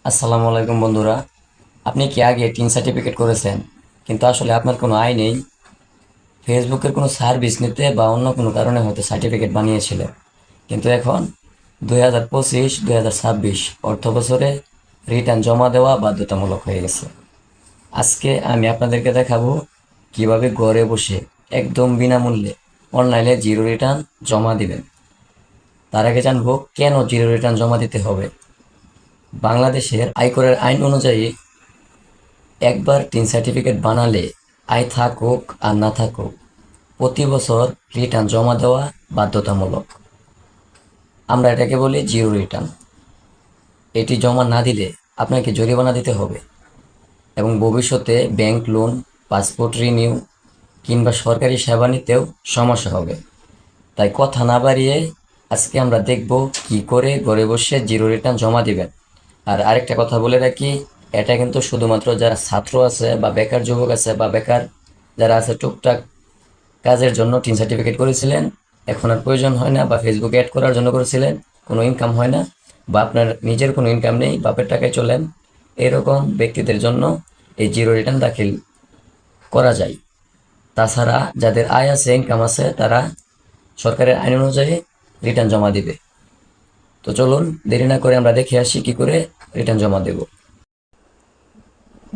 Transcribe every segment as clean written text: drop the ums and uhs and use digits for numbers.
আসসালামু আলাইকুম বন্ধুরা। আপনি কি আগে টিন সার্টিফিকেট করেছেন কিন্তু আসলে আপনার কোনো আয় নেই? ফেসবুকের কোনো সার্ভিস নিতে বা অন্য কোনো কারণে হয়তো সার্টিফিকেট বানিয়েছিলেন, কিন্তু এখন 2025-2026 অর্থ বছরে রিটার্ন জমা দেওয়া বাধ্যতামূলক হয়ে গেছে। আজকে আমি আপনাদেরকে দেখাবো কিভাবে ঘরে বসে একদম বিনামূল্যে অনলাইনে জিরো রিটার্ন জমা দিবেন। তার আগে জানবো কেন জিরো রিটার্ন জমা দিতে হবে। বাংলাদেশের আয়করের আইন অনুযায়ী একবার টিন সার্টিফিকেট বানালে আয় থাকুক আর না থাকুক প্রতি বছর রিটার্ন জমা দেওয়া বাধ্যতামূলক। আমরা এটাকে বলি জিরো রিটার্ন। এটি জমা না দিলে আপনাকে জরিমানা দিতে হবে এবং ভবিষ্যতে ব্যাংক লোন, পাসপোর্ট রিনিউ কিংবা সরকারি সেবা নিতেও সমস্যা হবে। তাই কথা না বাড়িয়ে আজকে আমরা দেখব কি করে ঘরে বসে জিরো রিটার্ন জমা দিবেন। আর আরেকটা কথা বলে রাখি, এটা কিন্তু শুধুমাত্র যারা ছাত্র আছে বা বেকার যুবক আছে বা বেকার যারা আছে টুকটাক কাজের জন্য টিন সার্টিফিকেট করেছিলেন, এখন আর প্রয়োজন হয় না, বা ফেসবুকে অ্যাড করার জন্য করেছিলেন, কোনো ইনকাম হয় না, বা আপনার নিজের কোনো ইনকাম নেই, বাপের টাকায় চলেন, এরকম ব্যক্তিদের জন্য এই জিরো রিটার্ন দাখিল করা যায়। তাছাড়া যাদের আয় আছে, ইনকাম আছে, তারা সরকারের আইন অনুযায়ী রিটার্ন জমা দিবে। তো চলুন দেরি না করে আমরা দেখে আসি কি করে রিটার্ন জমা দেব।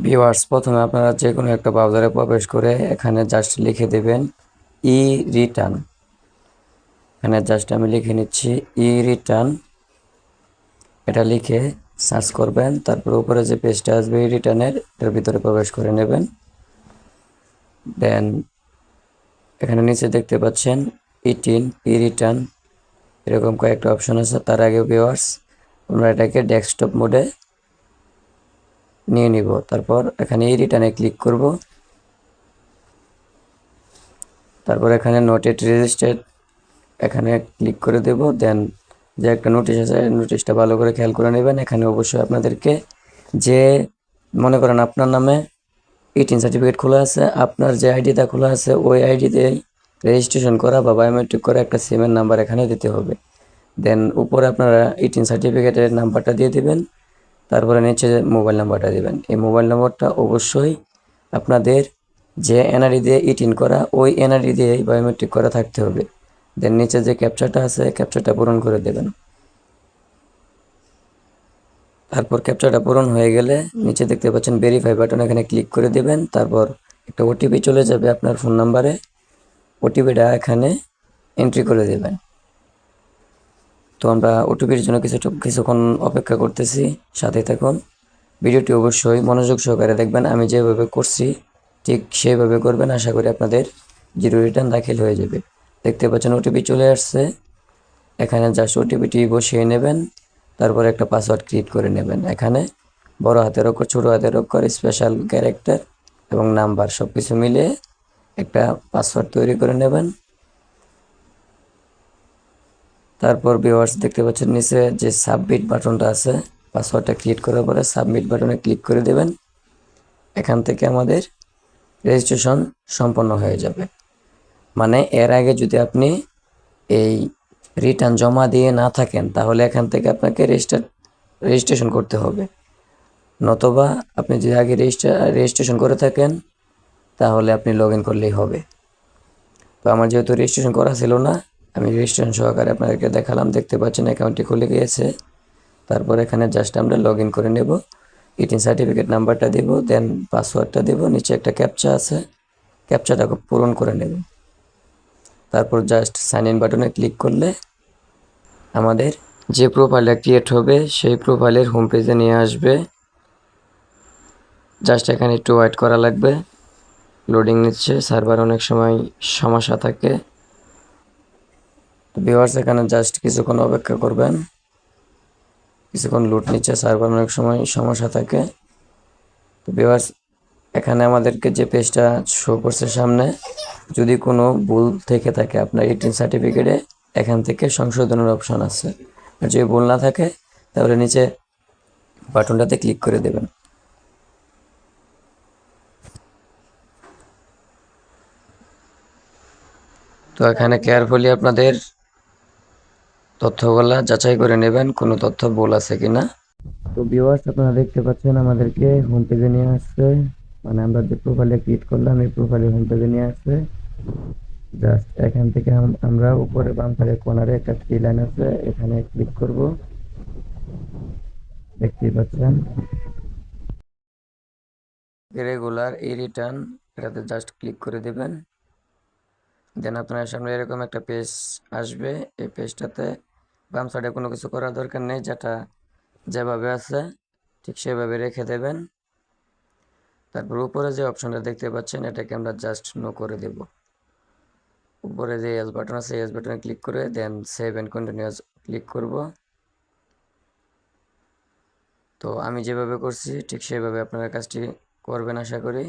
ভিউয়ার্স, প্রথমে আপনারা যে কোনো একটা ব্রাউজারে প্রবেশ করে এখানে জাস্ট লিখে দেবেন ই রিটার্ন। এখানে জাস্ট আমি লিখে নিচ্ছি ই রিটার্ন। এটা লিখে সার্চ করবেন, তারপর উপরে যে পেজটা আসবে ই রিটার্নের, এর ভিতরে প্রবেশ করে নেবেন। দেন এখানে নিচে দেখতে পাচ্ছেন ইটিন, ই রিটার্ন, এরকম কয়েকটা অপশন আছে। তার আগে ভিউয়ার্স, আমরা এটাকে ডেস্কটপ মোডে নিয়ে নিব। তারপর এখানে ই রিটার্নে ক্লিক করব। তারপর এখানে নোট ইট রেজিস্টার্ড এখানে ক্লিক করে দেব। দেন যে একটা নোটিশ আছে, নোটিশটা ভালো করে খেয়াল করে নেবেন। এখানে অবশ্যই আপনাদেরকে যে মনে করেন আপনার নামে 18 সার্টিফিকেট খোলা আছে, আপনার যে আইডিটা খোলা আছে ওই আইডিতেই রেজিস্ট্রেশন করা বা বায়োমেট্রিক করা একটা সিমের নাম্বার এখানে দিতে হবে। দেন উপরে আপনারা 18 সার্টিফিকেটের নাম্বারটা দিয়ে দিবেন, তারপরে নিচে মোবাইল নাম্বারটা দিবেন। এই মোবাইল নাম্বারটা অবশ্যই আপনাদের যে এনআরই দিয়ে 18 করা ওই এনআরই দিয়েই বায়োমেট্রিক করা থাকতে হবে। দেন নিচে যে ক্যাপচাটা আছে ক্যাপচাটা পূরণ করে দেবেন। তারপর ক্যাপচাটা পূরণ হয়ে গেলে নিচে দেখতে পাচ্ছেন ভেরিফাই বাটন, এখানে ক্লিক করে দেবেন। তারপর একটা ওটিপি চলে যাবে আপনার ফোন নাম্বারে, ওটিপিটা এখানে এন্ট্রি করে দেবেন। তো আমরা ওটিপির জন্য কিছুক্ষণ অপেক্ষা করতেছি, সাথে থাকুন। ভিডিওটি অবশ্যই মনোযোগ সহকারে দেখবেন, আমি যেভাবে করছি ঠিক সেইভাবে করবেন। আশা করি আপনাদের জিরো রিটার্ন দাখিল হয়ে যাবে। দেখতে পাচ্ছেন ওটিপি চলে আসছে, এখানে জাস্ট ওটিপিটি বসিয়ে নেবেন। তারপর একটা পাসওয়ার্ড ক্রিয়েট করে নেবেন। এখানে বড় হাতের অক্ষর, ছোট হাতের অক্ষর, স্পেশাল ক্যারেক্টার এবং নাম্বার সব কিছু মিলিয়ে একটা পাসওয়ার্ড তৈরি করে নেবেন। তারপর ভিউয়ার্স দেখতে পাচ্ছেন নিচে যে সাবমিট বাটনটা আছে, পাসওয়ার্ডটা ক্রিয়েট করার পরে সাবমিট বাটনে ক্লিক করে দেবেন। এখান থেকে আমাদের রেজিস্ট্রেশন সম্পন্ন হয়ে যাবে। মানে এর আগে যদি আপনি এই রিটার্ন জমা দিয়ে না থাকেন তাহলে এখান থেকে আপনাকে রেজিস্ট্রেশন করতে হবে, নতবা আপনি যদি আগে রেজিস্ট্রেশন করে থাকেন তাহলে আপনি লগ ইন করলেই হবে। তো আমার যেহেতু রেজিস্ট্রেশন করা ছিল না, আমি রেজিস্ট্রেশন সহকারে আপনাদেরকে দেখালাম। দেখতে পাচ্ছেন অ্যাকাউন্টটি খুলে গিয়েছে। তারপর এখানে জাস্ট আমরা লগ ইন করে নেব, 18 সার্টিফিকেট নাম্বারটা দেব, দেন পাসওয়ার্ডটা দেব, নিচে একটা ক্যাপচা আছে, ক্যাপচাটা পূরণ করে নেব। তারপর জাস্ট সাইন ইন বাটনে ক্লিক করলে আমাদের যে প্রোফাইলটা ক্রিয়েট হবে সেই প্রোফাইলের হোম পেজে নিয়ে আসবে। জাস্ট এখানে একটু ওয়েট করা লাগবে, লোডিং নিচ্ছে, সার্ভার অনেক সময় সমস্যা থাকে। তো ভিউয়ার্স এখানে জাস্ট কিছুক্ষণ অপেক্ষা করবেন, কিছুক্ষণ লোড নিচ্ছে, সার্ভার অনেক সময় সমস্যা থাকে। তো ভিউয়ার্স এখানে আমাদেরকে যে পেজটা শো করছে সামনে, যদি কোনো ভুল থেকে থাকে আপনার 18 সার্টিফিকেটে, এখান থেকে সংশোধনের অপশন আছে। আর যদি ভুল না থাকে তাহলে নিচে বাটনটাতে ক্লিক করে দেবেন। তো এখানে কেয়ারফুলি আপনাদের তথ্যগুলা যাচাই করে নেবেন কোনো তথ্য ভুল আছে কিনা। তো ভিউয়ার্স, আপনারা দেখতে পাচ্ছেন আমাদেরকে হোম পেজে নিয়ে আসছে, মানে আমরা যে প্রোফাইলে ক্লিক করলাম এই প্রোফাইলে হোম পেজে নিয়ে আসছে। জাস্ট এখান থেকে আমরা উপরে বাম সাইডের কর্নারে একটা থ্রি লাইন আছে, এখানে ক্লিক করব। দেখতেই পাচ্ছেন রেগুলার ই রিটার্ন, এটাতে জাস্ট ক্লিক করে দেবেন। দেন আপনার সামনে এরকম একটা পেজ আসবে। এই পেজটাতে বাম সাইডে কোনো কিছু করার দরকার নেই, যেটা যেভাবে আছে ঠিক সেভাবে রেখে দেবেন। তারপর উপরে যে অপশনটা দেখতে পাচ্ছেন এটাকে আমরা জাস্ট নো করে দেব। উপরে যে এস বাটন আছে এস বাটনে ক্লিক করে দেন সেভ এন্ড কন্টিনিউয়াস ক্লিক করব। তো আমি যেভাবে করছি ঠিক সেভাবে আপনারা কাজটি করবেন আশা করি।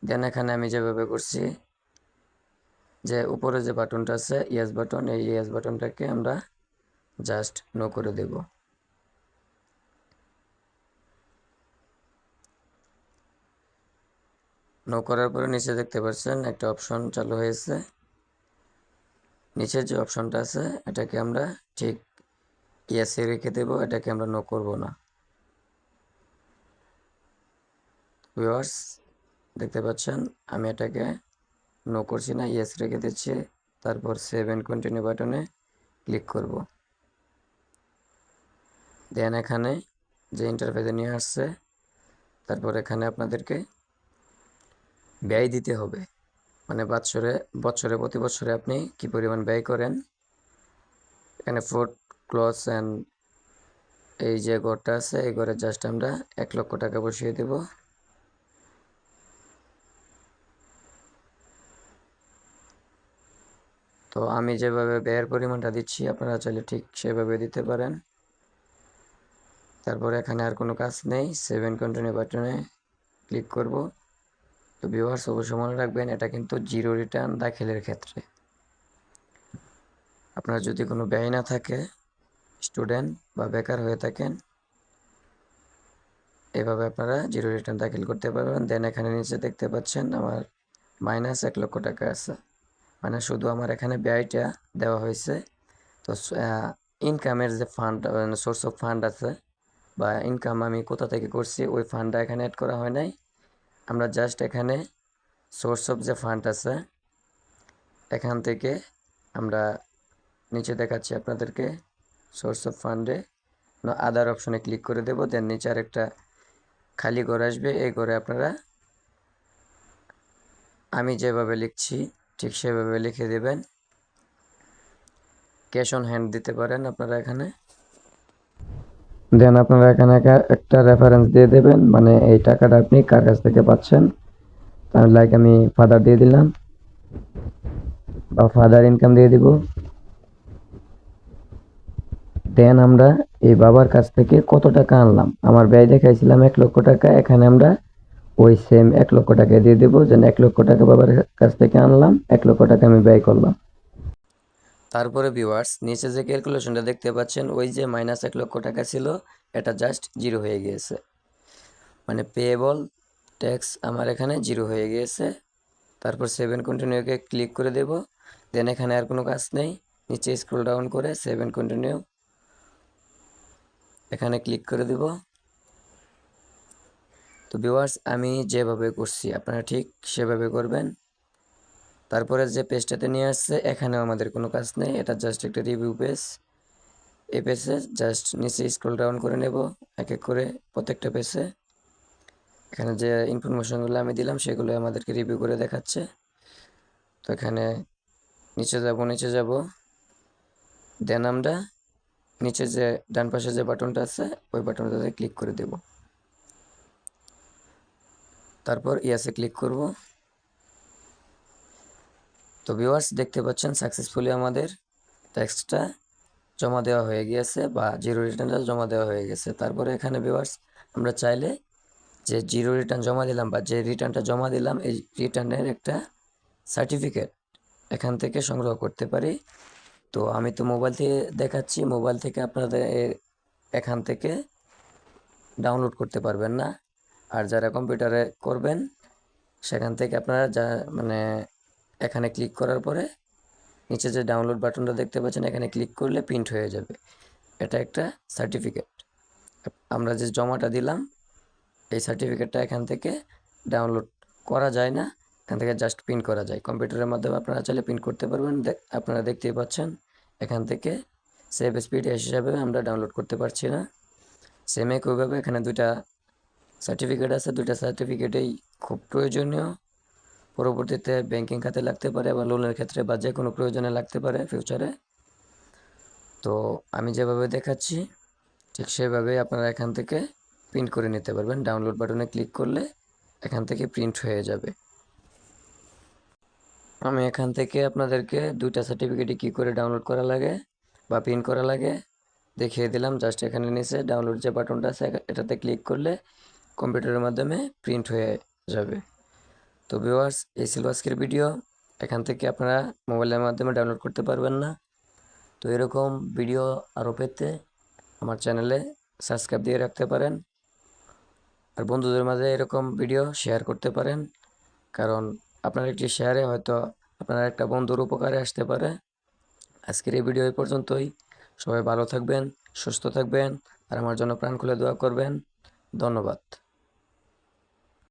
দেন এখানে আমি যেভাবে করছি, যে উপরে যে বাটনটা আছে ইয়েস বাটন, এই ইয়েস বাটনটাকে আমরা জাস্ট নো করে দেব। নো করার পরে নিচে দেখতে পাচ্ছেন একটা অপশন চালু হয়েছে। নিচের যে অপশনটা আছে এটাকে আমরা ঠিক ইয়েসে রেখে দেব, এটাকে আমরা নো করব না। ভিউয়ার্স দেখতে পাচ্ছেন আমি এটাকে নো করছি না, ইয়েস রেখে দিচ্ছি। তারপর সেভ এন্ড কন্টিনিউ বাটনে ক্লিক করব। দেন এখানে যে ইন্টারফেসে নিয়ে আসছে, তারপর এখানে আপনাদেরকে ব্যয় দিতে হবে, মানে বছরে বছরে প্রতি বছরে আপনি কি পরিমাণ ব্যয় করেন। এখানে ফুড ক্লথস অ্যান্ড এই যে ঘরটা আছে এই ঘরে জাস্ট আমরা 1 লক্ষ টাকা বসিয়ে দেব। তো আমি যেভাবে ব্যয়ের পরিমাণটা দিচ্ছি আপনারা চাইলে ঠিক সেভাবে দিতে পারেন। তারপর এখানে আর কোনো কাজ নেই, সেভ এন্ড কন্টিনিউ বাটনে ক্লিক করব। তো ভিউয়ার্স অবশ্যই মনে রাখবেন এটা কিন্তু জিরো রিটার্ন দাখিলের ক্ষেত্রে। আপনার যদি কোনো ব্যয় না থাকে, স্টুডেন্ট বা বেকার হয়ে থাকেন, এভাবে আপনারা জিরো রিটার্ন দাখিল করতে পারবেন। দেন এখানে নিচে দেখতে পাচ্ছেন আমার মাইনাস 1 লক্ষ টাকা আছে, মানে শুধু আমার এখানে ব্যয়টা দেওয়া হয়েছে। তো ইনকামের যে ফান্ড, সোর্স অফ ফান্ড আছে বা ইনকাম আমি কোথা থেকে করছি ওই ফান্ডটা এখানে অ্যাড করা হয় নাই। আমরা জাস্ট এখানে সোর্স অফ যে ফান্ড আছে এখান থেকে আমরা নিচে দেখাচ্ছি আপনাদেরকে, সোর্স অফ ফান্ডে আদার অপশনে ক্লিক করে দেব। দেন নিচে আরেকটা খালি ঘর আসবে, এই ঘরে আপনারা আমি যেভাবে লিখছি ঠিক সেভাবে লিখে দেবেন। ক্যাশ অন হ্যান্ড দিতে পারেন আপনারা এখানে। দেন আপনারা এখানে একটা রেফারেন্স দিয়ে দেবেন, মানে এই টাকাটা আপনি কার কাছ থেকে পাচ্ছেন। তার লাইক আমি ফাদার দিয়ে দিলাম বা ফাদার ইনকাম দিয়ে দিব। দেন আমরা এই বাবার কাছ থেকে কত টাকা আনলাম, আমার ব্যয় দেখাইছিলাম 1 লক্ষ টাকা, এখানে আমরা ওই সেম 1 লক্ষ টাকা দিয়ে দেবো। যেন 1 লক্ষ টাকা বাবার কাছ থেকে আনলাম, 1 লক্ষ টাকা আমি ব্যয় করলাম। তারপরে ভিউয়ার্স নিচে যে ক্যালকুলেশনটা দেখতে পাচ্ছেন ওই যে মাইনাস 1 লক্ষ টাকা ছিল এটা জাস্ট জিরো হয়ে গিয়েছে, মানে পেয়েবল ট্যাক্স আমার এখানে জিরো হয়ে গিয়েছে। তারপর সেভেন কন্টিনিউকে ক্লিক করে দেব। দেন এখানে আর কোনো কাজ নেই, নিচে স্ক্রল ডাউন করে সেভেন কন্টিনিউ এখানে ক্লিক করে দেব। তো ভিউয়ার্স আমি যেভাবে করছি আপনারা ঠিক সেভাবে করবেন। তারপরে যে পেজটাতে নিয়ে আসছে এখানেও আমাদের কোনো কাজ নেই, এটা জাস্ট একটা রিভিউ পেজ। এই পেজে জাস্ট নিচে স্ক্রল ডাউন করে নেব এক এক করে প্রত্যেকটা পেজে। এখানে যে ইনফরমেশনগুলো আমি দিলাম সেগুলো আমাদেরকে রিভিউ করে দেখাচ্ছে। তো এখানে নিচে যাব, দেন আমরা নিচে যে ডান পাশে যে বাটনটা আছে ওই বাটনটাতে ক্লিক করে দেব। তারপর ইয়াসে ক্লিক করব। তো ভিউয়ার্স দেখতে পাচ্ছেন সাকসেসফুলি আমাদের ট্যাক্সটা জমা দেওয়া হয়ে গিয়েছে বা জিরো রিটার্নটা জমা দেওয়া হয়ে গেছে। তারপরে এখানে ভিউয়ার্স আমরা চাইলে যে জিরো রিটার্ন জমা দিলাম বা যে রিটার্নটা জমা দিলাম এই রিটার্নের একটা সার্টিফিকেট এখান থেকে সংগ্রহ করতে পারি। তো আমি তো মোবাইল থেকে দেখাচ্ছি, মোবাইল থেকে আপনাদের এখান থেকে ডাউনলোড করতে পারবেন না। আর যারা কম্পিউটারে করবেন সেখান থেকে আপনারা যা মানে এখানে ক্লিক করার পরে নিচে যে ডাউনলোড বাটনটা দেখতে পাচ্ছেন এখানে ক্লিক করলে প্রিন্ট হয়ে যাবে, এটা একটা সার্টিফিকেট। আমরা যে জমাটা দিলাম এই সার্টিফিকেটটা এখান থেকে ডাউনলোড করা যায় না, এখান থেকে জাস্ট প্রিন্ট করা যায়। কম্পিউটারের মাধ্যমে আপনারা চাইলে প্রিন্ট করতে পারবেন। আপনারা দেখতেই পাচ্ছেন এখান থেকে সেভ স্পিড হিসাবে আমরা ডাউনলোড করতে পারছি না। সেম একইভাবে এখানে দুইটা সার্টিফিকেট আছে, দুইটা সার্টিফিকেটেই খুব প্রয়োজনীয়, পরবর্তীতে ব্যাংকিং খাতে লাগতে পারে বা লোনের ক্ষেত্রে বা যে কোনো প্রয়োজনে লাগতে পারে ফিউচারে। তো আমি যেভাবে দেখাচ্ছি ঠিক সেভাবে আপনারা এখান থেকে প্রিন্ট করে নিতে পারবেন। ডাউনলোড বাটনে ক্লিক করলে এখান থেকে প্রিন্ট হয়ে যাবে। আমি এখান থেকে আপনাদেরকে দুইটা সার্টিফিকেটই কী করে ডাউনলোড করা লাগে বা প্রিন্ট করা লাগে দেখিয়ে দিলাম। জাস্ট এখানে নিচে ডাউনলোড যে বাটনটা আছে এটাতে ক্লিক করলে কম্পিউটারের মাধ্যমে প্রিন্ট হয়ে যাবে। তো ভিউয়ার্স, এই ছিল আজকের ভিডিও। এখান থেকে আপনারা মোবাইলের মাধ্যমে ডাউনলোড করতে পারবেন না। তো এরকম ভিডিও আরও পেতে আমার চ্যানেলে সাবস্ক্রাইব দিয়ে রাখতে পারেন, আর বন্ধুদের মাঝে এরকম ভিডিও শেয়ার করতে পারেন, কারণ আপনার একটি শেয়ারে হয়তো আপনার একটা বন্ধুর উপকারে আসতে পারে। আজকের এই ভিডিও এই পর্যন্তই। সবাই ভালো থাকবেন, সুস্থ থাকবেন, আর আমার জন্য প্রাণ খুলে দোয়া করবেন। ধন্যবাদ।